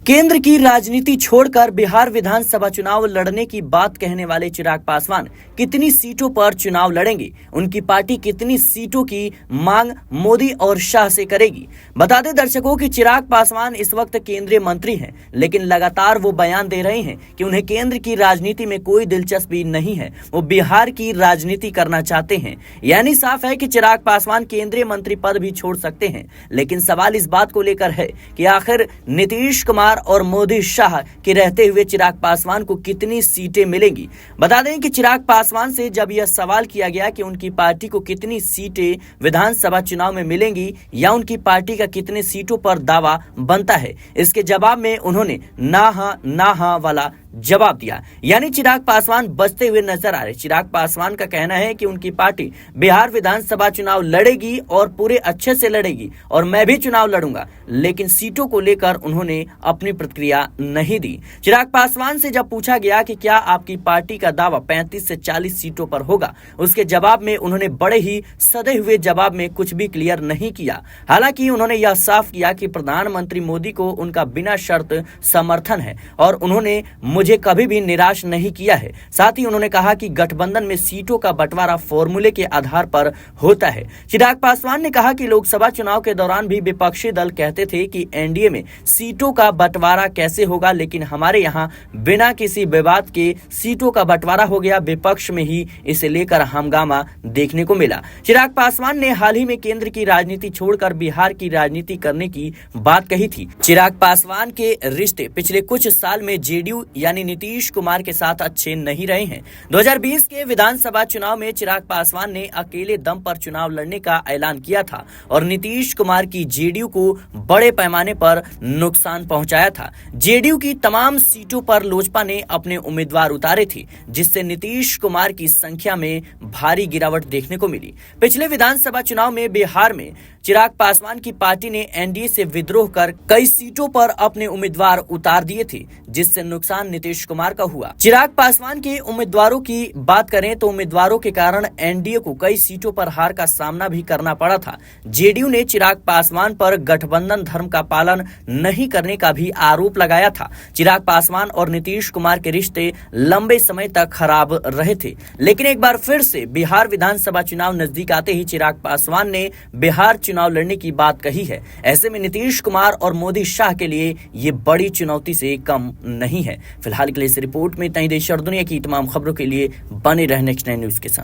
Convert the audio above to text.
केंद्र की राजनीति छोड़कर बिहार विधानसभा चुनाव लड़ने की बात कहने वाले चिराग पासवान कितनी सीटों पर चुनाव लड़ेंगे, उनकी पार्टी कितनी सीटों की मांग मोदी और शाह से करेगी। बता दें दर्शकों कि चिराग पासवान इस वक्त केंद्रीय मंत्री हैं, लेकिन लगातार वो बयान दे रहे हैं कि उन्हें केंद्र की राजनीति में कोई दिलचस्पी नहीं है, वो बिहार की राजनीति करना चाहते हैं। यानी साफ है कि चिराग पासवान केंद्रीय मंत्री पद भी छोड़ सकते हैं। लेकिन सवाल इस बात को लेकर है कि आखिर नीतीश कुमार और मोदी शाह के रहते हुए चिराग पासवान को कितनी सीटें मिलेंगी। बता दें कि चिराग पासवान से जब यह सवाल किया गया कि उनकी पार्टी को कितनी सीटें विधानसभा चुनाव में मिलेंगी या उनकी पार्टी का कितने सीटों पर दावा बनता है, इसके जवाब में उन्होंने ना हाँ वाला जवाब दिया। यानी चिराग पासवान बचते हुए नजर आ रहे। चिराग पासवान का कहना है कि उनकी पार्टी बिहार विधानसभा चुनाव लड़ेगी और पूरे अच्छे से लड़ेगी और मैं भी चुनाव लड़ूंगा, लेकिन सीटों को लेकर उन्होंने अपनी प्रतिक्रिया नहीं दी। चिराग पासवान से जब पूछा गया कि क्या आपकी पार्टी का दावा 35 से 40 सीटों पर होगा, उसके जवाब में उन्होंने बड़े ही सधे हुए जवाब में कुछ भी क्लियर नहीं किया। हालांकि उन्होंने यह साफ किया कि प्रधानमंत्री मोदी को उनका बिना शर्त समर्थन है और उन्होंने मुझे कभी भी निराश नहीं किया है। साथ ही उन्होंने कहा कि गठबंधन में सीटों का बंटवारा फॉर्मूले के आधार पर होता है। चिराग पासवान ने कहा कि लोकसभा चुनाव के दौरान भी विपक्षी दल कहते थे कि एनडीए में सीटों का बंटवारा कैसे होगा, लेकिन हमारे यहाँ बिना किसी विवाद के सीटों का बंटवारा हो गया। विपक्ष में ही इसे लेकर हंगामा देखने को मिला। चिराग पासवान ने हाल ही में केंद्र की राजनीति छोड़कर बिहार की राजनीति करने की बात कही थी। चिराग पासवान के रिश्ते पिछले कुछ साल में जेडीयू यानी नीतीश कुमार के साथ अच्छे नहीं रहे हैं। 2020 के विधानसभा चुनाव में चिराग पासवान ने अकेले दम पर चुनाव लड़ने का ऐलान किया था और नीतीश कुमार की जेडीयू को बड़े पैमाने पर नुकसान पहुंचाया था। जेडीयू की तमाम सीटों पर लोजपा ने अपने उम्मीदवार उतारे थे, जिससे नीतीश कुमार की संख्या में भारी गिरावट देखने को मिली। पिछले विधानसभा चुनाव में बिहार में चिराग पासवान की पार्टी ने एनडीए से विद्रोह कर कई सीटों पर अपने उम्मीदवार उतार दिए थे, जिससे नुकसान नीतीश कुमार का हुआ। चिराग पासवान के उम्मीदवारों की बात करें तो उम्मीदवारों के कारण एनडीए को कई सीटों पर हार का सामना भी करना पड़ा था। जेडीयू ने चिराग पासवान पर गठबंधन धर्म का पालन नहीं करने का भी आरोप लगाया था। चिराग पासवान और नीतीश कुमार के रिश्ते लंबे समय तक खराब रहे थे, लेकिन एक बार फिर से बिहार विधानसभा चुनाव नजदीक आते ही चिराग पासवान ने बिहार चुनाव लड़ने की बात कही है। ऐसे में नीतीश कुमार और मोदी शाह के लिए ये बड़ी चुनौती से कम नहीं है। फिलहाल के लिए इस रिपोर्ट में इतना ही। देश और दुनिया की तमाम खबरों के लिए बने रहें नेक्स्ट 9 न्यूज के साथ।